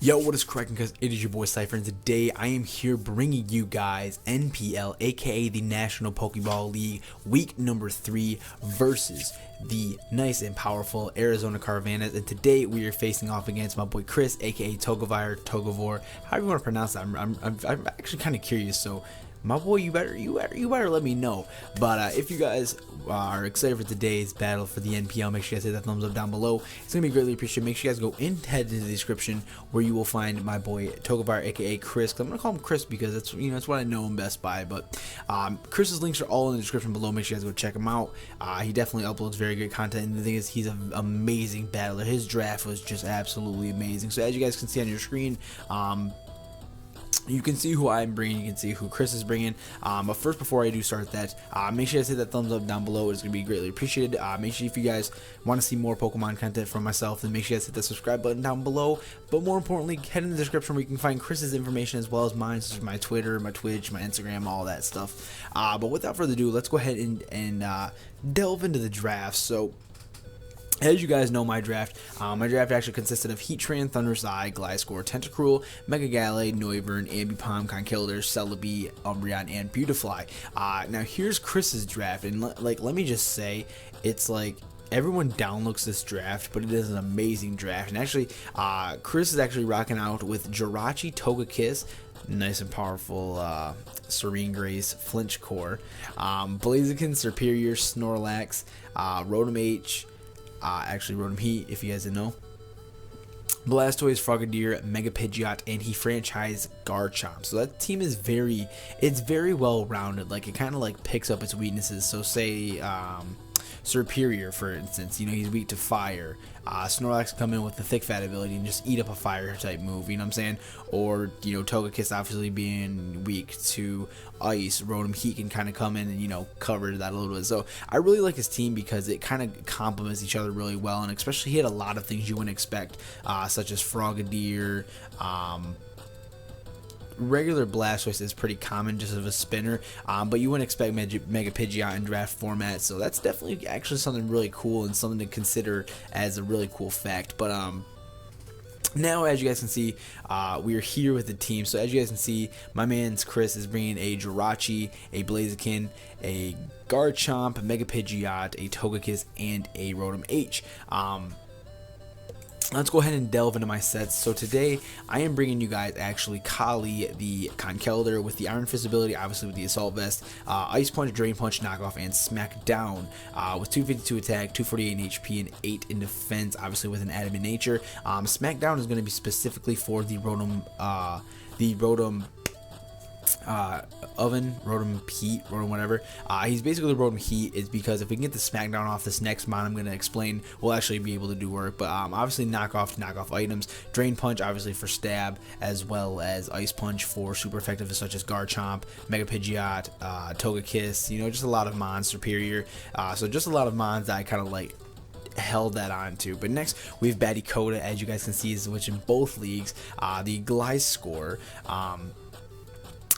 Yo, what is cracking, guys? It is your boy Cypher, and today I am here bringing you guys NPL, aka the National Pokeball League, week number 3 versus the nice and powerful Arizona Carvanhas. And today we are facing off against my boy Kris, aka Togavor, however you want to pronounce that. I'm actually kind of curious, so my boy, you better let me know. But if you guys are excited for today's battle for the NPL, make sure you guys hit that thumbs up down below. It's gonna be greatly appreciated. Make sure you guys go head into the description where you will find my boy Togavar, aka Kris. I'm gonna call him Kris because that's that's what I know him best by. But Chris's links are all in the description below. Make sure you guys go check him out. He definitely uploads very good content. And the thing is, he's an amazing battler. His draft was just absolutely amazing. So as you guys can see on your screen, you can see who I'm bringing, you can see who Kris is bringing. But first, before I do start that, make sure you guys hit that thumbs up down below. It's going to be greatly appreciated. Make sure if you guys want to see more Pokemon content from myself, then make sure you guys hit that subscribe button down below. But more importantly, head in the description where you can find Kris's information as well as mine, such as my Twitter, my Twitch, my Instagram, all that stuff. But without further ado, let's go ahead and delve into the draft. So, as you guys know, my draft actually consisted of Heatran, Thunder's Eye, Gliscor, Tentacruel, Mega Gallade, Noivern, Ambipom, Conkeldurr, Celebi, Umbreon, and Beautifly. Now here's Kris's draft, and let me just say, it's like everyone downlooks this draft, but it is an amazing draft. And actually, Kris is actually rocking out with Jirachi, Togekiss, nice and powerful Serene Grace, Flinch Core, Blaziken, Superior, Snorlax, Rotom H, actually Rotom Heat, if you guys didn't know, Blastoise, Frogadier, Mega Pidgeot, and he franchised Garchomp. So that team is very well rounded. Like, it kind of like picks up its weaknesses. So say Superior, for instance, he's weak to fire. Snorlax can come in with the thick fat ability and just eat up a fire type move, you know what I'm saying? Or, Togekiss obviously being weak to ice, Rotom Heat can kind of come in and, cover that a little bit. So I really like his team because it kind of complements each other really well, and especially he had a lot of things you wouldn't expect, such as Frogadier. Regular Blastoise is pretty common just as a spinner, but you wouldn't expect Mega Pidgeot in draft format, so that's definitely actually something really cool and something to consider as a really cool fact. But now, as you guys can see, we are here with the team. So as you guys can see, my man's Kris is bringing a Jirachi, a Blaziken, a Garchomp, a Mega Pidgeot, a Togekiss, and a Rotom H. Let's go ahead and delve into my sets. So today, I am bringing you guys actually Kali, the Conkeldurr with the Iron Fist ability, obviously with the Assault Vest, Ice Punch, Drain Punch, Knockoff, and Smackdown with 252 attack, 248 in HP, and 8 in defense, obviously with an adamant nature. Smackdown is going to be specifically for the Rotom Oven, Rotom Heat, Rotom whatever. He's basically the Rotom Heat is because if we can get the Smackdown off this next mod I'm going to explain, we'll actually be able to do work. But obviously knockoff items, Drain Punch obviously for stab, as well as Ice Punch for super effective such as Garchomp, Mega Pidgeot, Togekiss, just a lot of Mons, Superior. So just a lot of Mons that I kind of like held that on to. But next we have Badikota, as you guys can see, is which in both leagues, the Gliscor.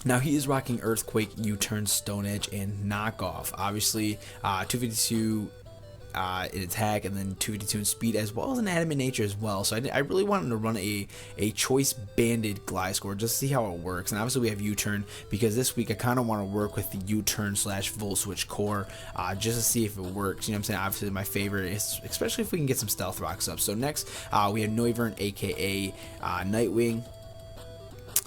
Now he is rocking Earthquake, U-Turn, Stone Edge, and Knockoff. Obviously, 252 in attack, and then 252 in speed, as well as an adamant nature as well. So I really wanted to run a choice banded Gliscor just to see how it works. And obviously we have U-Turn because this week I kind of want to work with the U-Turn / Volt Switch core just to see if it works. You know what I'm saying? Obviously my favorite is, especially if we can get some Stealth Rocks up. So next we have Noivern, aka Nightwing.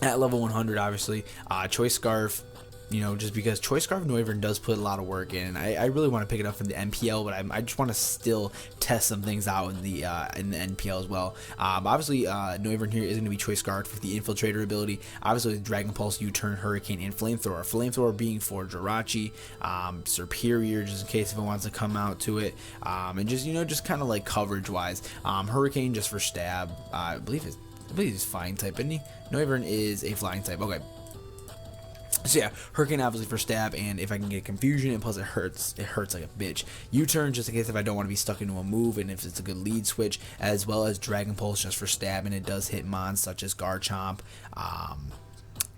At level 100, obviously, Choice Scarf, just because Choice Scarf Noivern does put a lot of work in. I really want to pick it up for the NPL, but I just want to still test some things out in the NPL as well. Obviously, Noivern here is going to be Choice Scarf with the Infiltrator ability. Obviously, with Dragon Pulse, U-Turn, Hurricane, and Flamethrower. Flamethrower being for Jirachi, Superior, just in case if it wants to come out to it, and just just kind of like coverage wise. Hurricane just for stab. I believe he's flying type, isn't he? Noivern is a flying type. Okay. So yeah, Hurricane obviously for stab, and if I can get confusion, and plus it hurts like a bitch. U-Turn just in case if I don't want to be stuck into a move, and if it's a good lead switch, as well as Dragon Pulse just for stab, and it does hit mons such as Garchomp,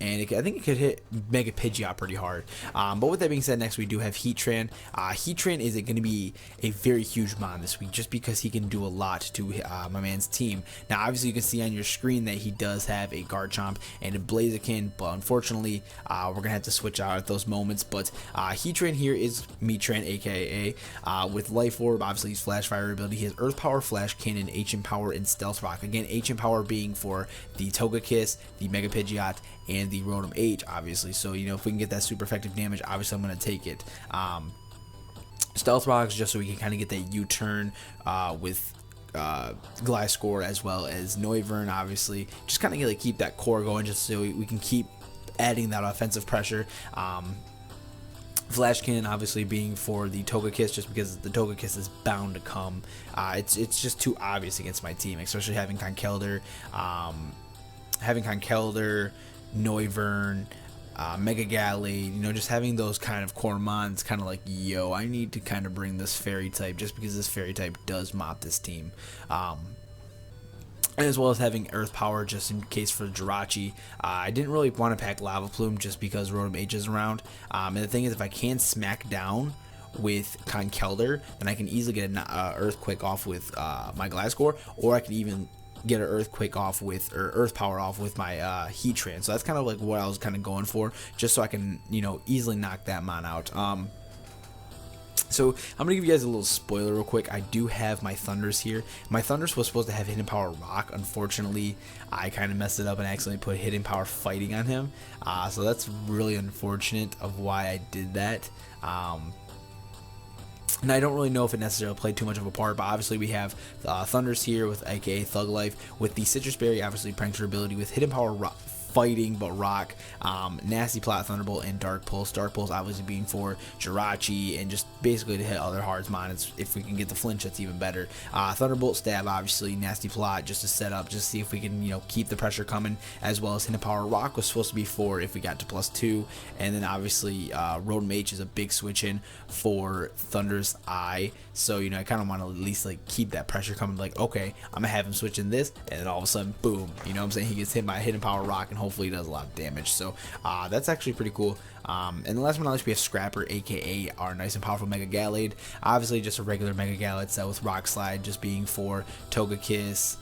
and I think it could hit Mega Pidgeot pretty hard. But with that being said, next we do have Heatran. Heatran is going to be a very huge mon this week, just because he can do a lot to my man's team. Now, obviously, you can see on your screen that he does have a Garchomp and a Blaziken, but unfortunately, we're going to have to switch out at those moments. But Heatran here is Meatran, aka with Life Orb. Obviously, he's Flash Fire ability. He has Earth Power, Flash Cannon, Ancient Power, and Stealth Rock. Again, Ancient Power being for the Togekiss, the Mega Pidgeot, and the Rotom H, obviously. So, you know, if we can get that super effective damage, obviously I'm going to take it. Stealth Rocks, just so we can kind of get that U-turn with Gliscor, as well as Noivern, obviously. Just kind of like keep that core going, just so we can keep adding that offensive pressure. Flash Cannon obviously being for the Togekiss, just because the Togekiss is bound to come. It's just too obvious against my team, especially having Conkeldurr, Noivern, Mega Gallade, you know, just having those kind of core mons, kind of like, yo, I need to kind of bring this fairy type, just because this fairy type does mop this team. As well as having Earth Power just in case for Jirachi. I didn't really want to pack Lava Plume just because Rotom H is around. And the thing is, if I can smack down with Conkeldurr, then I can easily get an Earthquake off with my Gliscor, or I can even get an Earthquake off with, or Earth Power off with my Heatran. So that's kind of like what I was kind of going for, just so I can, you know, easily knock that mon out. So I'm going to give you guys a little spoiler real quick. I do have my Thunders here. My Thunders was supposed to have Hidden Power Rock. Unfortunately, I kind of messed it up and accidentally put Hidden Power Fighting on him. So that's really unfortunate of why I did that. And I don't really know if it necessarily played too much of a part, but obviously we have Thunders here with aka Thug Life, with the Citrus Berry, obviously Prankster ability, with Hidden Power Rock. Fighting but rock, Nasty Plot, Thunderbolt, and Dark Pulse. Dark Pulse obviously being for Jirachi, and just basically to hit other hard mons. If we can get the flinch, that's even better. Thunderbolt, Stab, obviously Nasty Plot, just to set up, just see if we can, you know, keep the pressure coming, as well as Hidden Power Rock was supposed to be for if we got to +2, and then obviously Rotom H is a big switch in for Thunder's Eye. So, you know, I kind of want to at least like keep that pressure coming, like, okay, I'm gonna have him switch in this, and then all of a sudden, boom, you know what I'm saying, he gets hit by Hidden Power Rock, and hopefully he does a lot of damage. So that's actually pretty cool. And the last but not least, we have Scrapper, aka our nice and powerful Mega Gallade. Obviously just a regular Mega Gallade set with Rock Slide, just being for Togekiss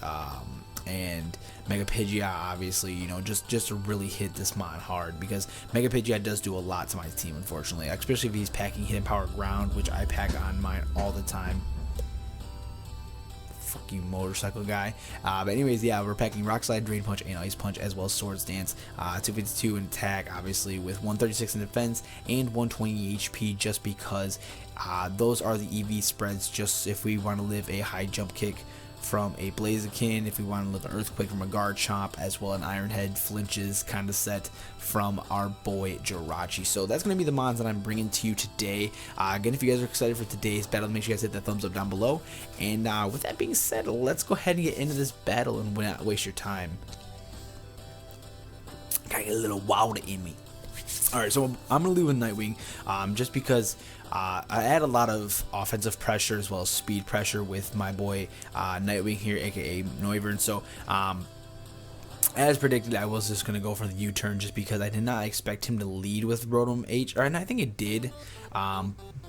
and Mega Pidgeot, obviously, you know, just to really hit this mon hard, because Mega Pidgeot does do a lot to my team, unfortunately, especially if he's packing Hidden Power Ground, which I pack on mine all the time. Fuck you, motorcycle guy. But anyways, yeah, we're packing Rock Slide, Drain Punch, and Ice Punch, as well as Swords Dance. 252 in attack, obviously, with 136 in defense and 120 HP, just because those are the EV spreads, just if we want to live a high jump kick from a Blaziken, if we want to live an Earthquake from a Garchomp, as well as an Iron Head flinches kind of set from our boy Jirachi. So that's going to be the mons that I'm bringing to you today. Again, if you guys are excited for today's battle, make sure you guys hit that thumbs up down below. And with that being said, let's go ahead and get into this battle and not waste your time. Gotta get a little wilder in me. Alright, so I'm going to leave with Nightwing, just because I add a lot of offensive pressure as well as speed pressure with my boy Nightwing here, aka Noivern. So as predicted, I was just going to go for the U-turn, just because I did not expect him to lead with Rotom H, and I think it did.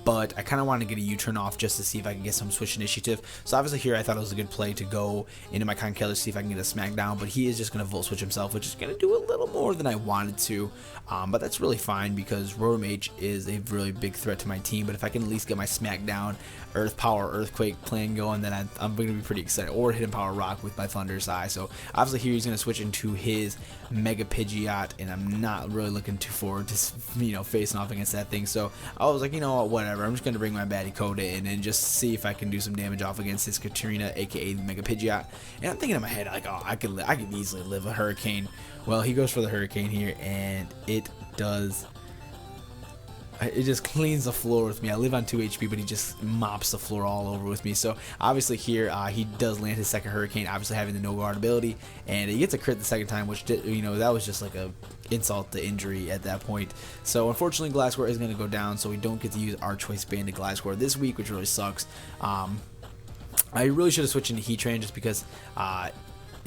But I kind of wanted to get a U-turn off just to see if I can get some switch initiative. So obviously here I thought it was a good play to go into my Conkeldurr to see if I can get a smackdown, but he is just going to Volt Switch himself, which is going to do a little more than I wanted to. But that's really fine, because Rotom H is a really big threat to my team. But if I can at least get my smackdown, Earth Power, Earthquake plan going, then I'm going to be pretty excited. Or Hidden Power Rock with my Thunder's Eye. So obviously here he's going to switch into his Mega Pidgeot, and I'm not really looking too forward to, you know, facing off against that thing. So I was like, you know what, whatever. I'm just going to bring my baddie Coda in and just see if I can do some damage off against his Katrina, aka the Mega Pidgeot. And I'm thinking in my head, like, oh, I could easily live a Hurricane. Well, he goes for the Hurricane here, and it just cleans the floor with me. I live on 2 HP, but he just mops the floor all over with me. So obviously here he does land his second Hurricane, obviously having the no guard ability, and he gets a crit the second time, which did, you know, that was just like a insult to injury at that point. So unfortunately Gliscor is going to go down, so we don't get to use our choice band to Gliscor this week, which really sucks. I really should have switched into Heatran, just because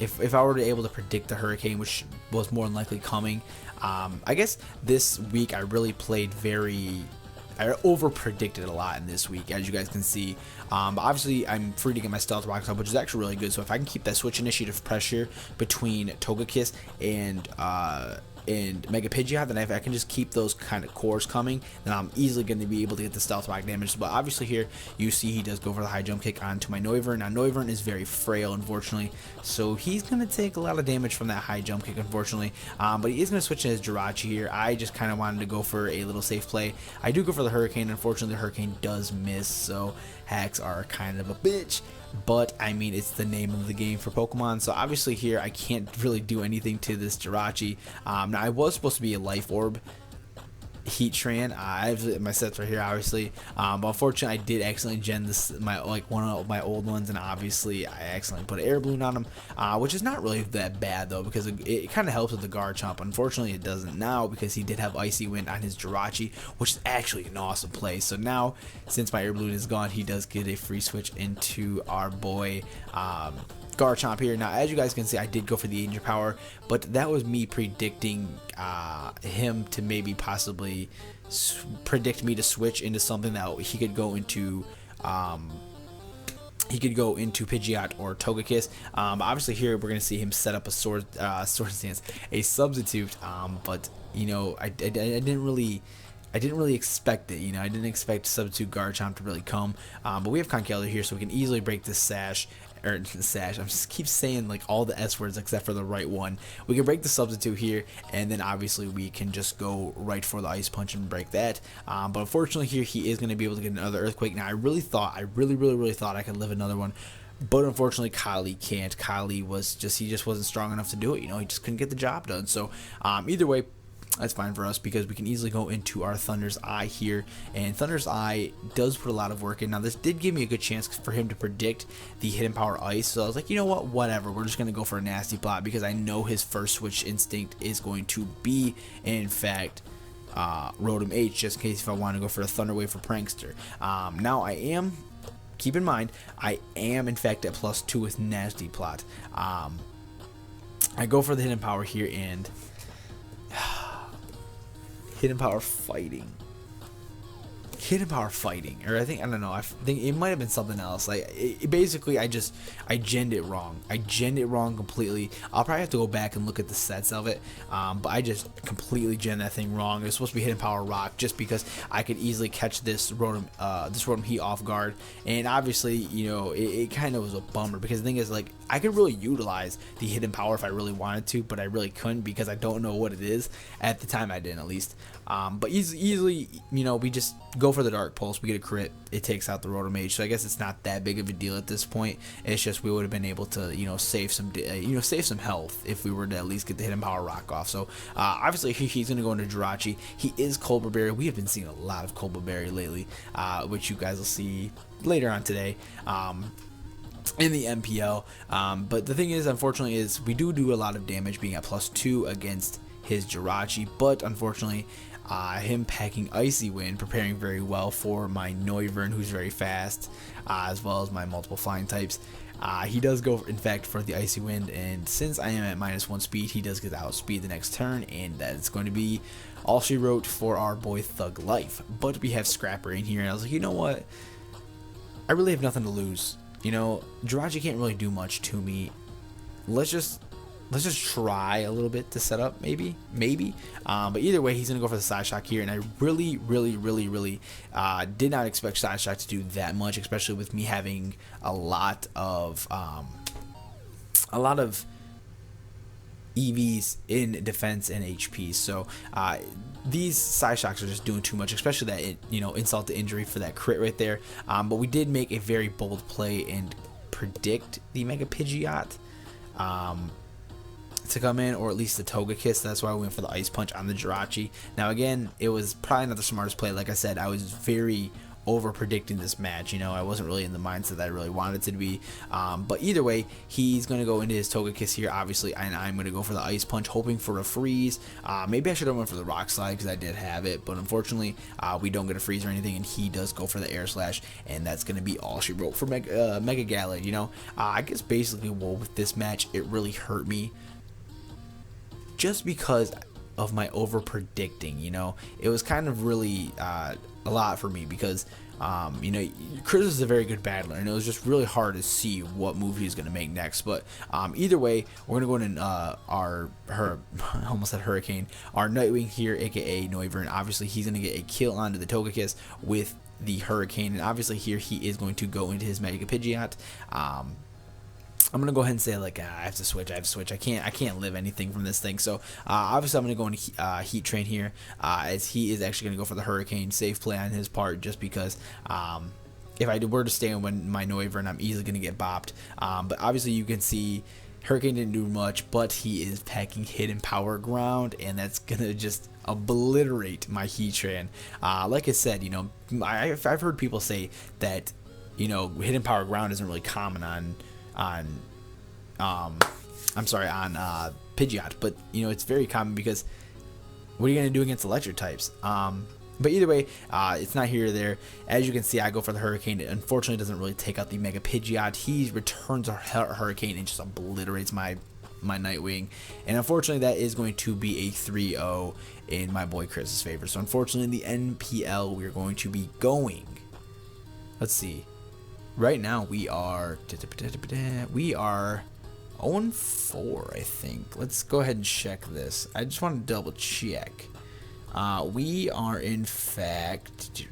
if I were to able to predict the hurricane, which was more than likely coming, I guess this week I really played I over predicted a lot in this week, as you guys can see. But obviously I'm free to get my stealth rocks up, which is actually really good. So if I can keep that switch initiative pressure between Togekiss and Mega Pidgeot, then if I can just keep those kind of cores coming, then I'm easily going to be able to get the stealth rock damage. But obviously here you see he does go for the high jump kick onto my Noivern. Now Noivern is very frail, unfortunately, so he's going to take a lot of damage from that high jump kick, unfortunately. But he is going to switch to his Jirachi here. I just kind of wanted to go for a little safe play. I do go for the Hurricane. Unfortunately, the Hurricane does miss, so hacks are kind of a bitch. But I mean, it's the name of the game for Pokemon, so obviously here I can't really do anything to this Jirachi. Now I was supposed to be a Life Orb Heatran. I have my sets right here, obviously, but unfortunately I did accidentally gen this one of my old ones, and obviously I accidentally put an Air Balloon on him, which is not really that bad though, because it kind of helps with the Garchomp. Unfortunately it doesn't now, because he did have Icy Wind on his Jirachi, which is actually an awesome play. So now, since my Air Balloon is gone, he does get a free switch into our boy Garchomp here. Now, as you guys can see, I did go for the Ancient Power, but that was me predicting him to maybe possibly predict me to switch into something that he could go into. He could go into Pidgeot or Togekiss. Obviously here we're gonna see him set up a sword stance, a substitute. But you know, I didn't really expect it. You know, I didn't expect substitute Garchomp to really come. But we have Conkeldurr here, so we can easily break this sash. Or the sash. I just keep saying like all the S words except for the right one. We can break the substitute here, and then obviously we can just go right for the Ice Punch and break that. But unfortunately here he is going to be able to get another Earthquake. Now I really thought I could live another one, but unfortunately Kylie can't. Kylie was he just wasn't strong enough to do it. You know, he just couldn't get the job done. So either way, that's fine for us, because we can easily go into our Thunder's Eye here, and Thunder's Eye does put a lot of work in. Now this did give me a good chance for him to predict the Hidden Power Ice, so I was like, you know what, whatever, we're just going to go for a Nasty Plot, because I know his first switch instinct is going to be, in fact, Rotom H, just in case if I want to go for a Thunder Wave for Prankster. Now I am, keep in mind, I am in fact at +2 with Nasty Plot. I go for the Hidden Power here, and Hidden Power Fighting, or I don't know, I think it might have been something else. Like basically I genned it wrong. I genned it wrong completely. I'll probably have to go back and look at the sets of it, but I just completely genned that thing wrong. It was supposed to be Hidden Power Rock, just because I could easily catch this Rotom Heat off guard, and obviously, you know, it kind of was a bummer, because the thing is, like, I could really utilize the Hidden Power if I really wanted to, but I really couldn't, because I don't know what it is. At the time I didn't, at least. But easily, you know, we just go for the Dark Pulse, we get a crit, it takes out the Rotom H, so I guess it's not that big of a deal at this point. It's just we would have been able to, you know, save some health if we were to at least get the Hidden Power Rock off. So obviously he's going to go into Jirachi. He is Colbur Berry. We have been seeing a lot of Colbur Berry lately, which you guys will see later on today. In the NPL, but the thing is, unfortunately, is we do a lot of damage being at +2 against his Jirachi, but unfortunately him packing Icy Wind, preparing very well for my Noivern, who's very fast, as well as my multiple flying types. He does go, in fact, for the Icy Wind, and since I am at -1 speed, he does get outspeed the next turn, and that's going to be all she wrote for our boy Thug Life. But we have Scrapper in here, and I was like, you know what? I really have nothing to lose. You know, Jirachi can't really do much to me. Let's just try a little bit to set up, maybe. But either way, he's gonna go for the Side Shock here, and I really did not expect Side Shock to do that much, especially with me having a lot of EVs in defense and HP. So these Side Shocks are just doing too much, especially that insult to injury for that crit right there. But we did make a very bold play and predict the Mega Pidgeot to come in, or at least the Togekiss. That's why I went for the Ice Punch on the Jirachi. Now again, it was probably not the smartest play. Like I said, I was very over predicting this match. You know, I wasn't really in the mindset that I really wanted it to be. But either way, he's going to go into his Togekiss here, obviously, and I'm going to go for the Ice Punch, hoping for a freeze. Maybe I should have went for the Rock Slide because I did have it, but unfortunately, we don't get a freeze or anything, and he does go for the Air Slash, and that's going to be all she wrote for Mega Gallade. You know, I guess basically, well, with this match, it really hurt me just because of my over predicting. You know, it was kind of really a lot for me because you know, Kris is a very good battler, and it was just really hard to see what move he was going to make next. But either way, we're going to go in I almost said Hurricane, our Nightwing here, aka Noivern. Obviously, he's going to get a kill onto the Togekiss with the Hurricane, and obviously here he is going to go into his Mega Pidgeot. I'm gonna go ahead and say, like, I have to switch. I can't live anything from this thing. So obviously I'm gonna go into Heat Train here, as he is actually gonna go for the Hurricane. Safe play on his part, just because if I were to stay on my Noivern, I'm easily gonna get bopped. But obviously you can see Hurricane didn't do much, but he is packing Hidden Power Ground, and that's gonna just obliterate my Heat Train. Like I said, you know, I've heard people say that, you know, Hidden Power Ground isn't really common on Pidgeot, but you know, it's very common because what are you gonna do against electric types? But either way, it's not here or there. As you can see, I go for the Hurricane. It unfortunately doesn't really take out the Mega Pidgeot. He returns our Hurricane and just obliterates my Nightwing, and unfortunately that is going to be a 3-0 in my boy Kris's favor. So unfortunately, in the NPL, we're going to be going, let's see, right now we are 0-4, I think. Let's go ahead and check this. I just want to double check. We are in fact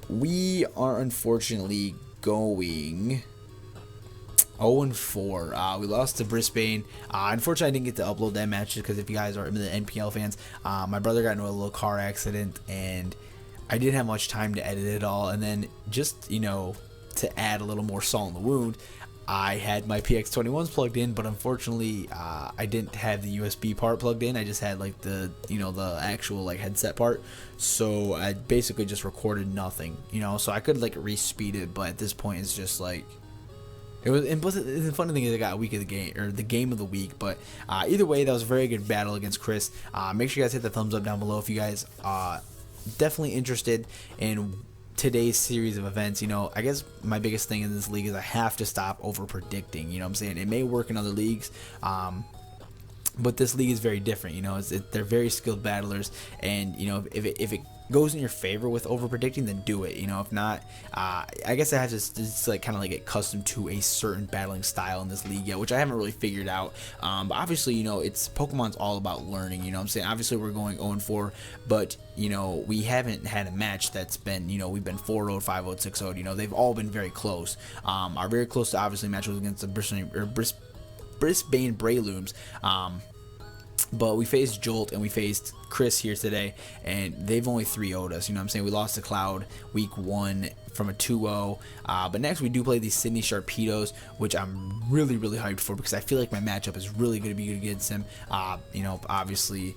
we are unfortunately going 0-4. We lost to Brisbane. Unfortunately, I didn't get to upload that match because if you guys are the NPL fans, my brother got into a little car accident, and I didn't have much time to edit it all. And then just, you know, to add a little more salt in the wound, I had my PX21s plugged in, but unfortunately, I didn't have the USB part plugged in. I just had like the, you know, the actual like headset part. So I basically just recorded nothing, you know. So I could like re-speed it, but at this point, it's just like, it was. And the funny thing is, I got a week of the game, or the game of the week. But either way, that was a very good battle against Kris. Make sure you guys hit the thumbs up down below if you guys definitely interested in today's series of events. You know, I guess my biggest thing in this league is I have to stop over predicting. You know what I'm saying? It may work in other leagues, but this league is very different. You know, they're very skilled battlers, and you know, if it goes in your favor with over predicting, then do it. You know, if not, I guess I have to just like kind of like get accustomed to a certain battling style in this league yet, which I haven't really figured out. But obviously, you know, Pokemon's all about learning. You know what I'm saying? Obviously, we're going 0-4, but you know, we haven't had a match that's been, you know, we've been 4-0, 5-0, 6-0. You know, they've all been very close. Our very close to obviously match was against the Brisbane Breloons. But we faced Jolt and we faced Kris here today, and they've only 3-0'd us. You know what I'm saying? We lost to Cloud week 1 from a 2-0. But next we do play these Sydney Sharpedos, which I'm really, really hyped for because I feel like my matchup is really going to be good against him. You know, obviously,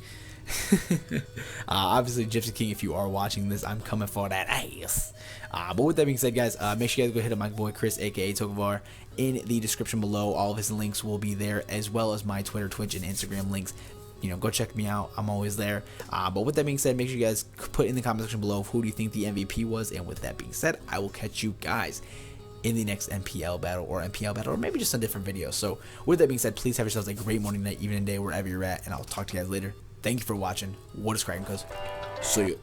obviously, Gypsy King, if you are watching this, I'm coming for that ass. But with that being said, guys, make sure you guys go hit up my boy Kris, aka Togevar, in the description below. All of his links will be there, as well as my Twitter, Twitch, and Instagram links. You know, go check me out. I'm always there. But with that being said, make sure you guys put in the comment section below who do you think the MVP was. And with that being said, I will catch you guys in the next NPL battle, or maybe just a different video. So with that being said, please have yourselves a great morning, night, evening, day, wherever you're at, and I'll talk to you guys later. Thank you for watching. What is cracking, cuz? See you.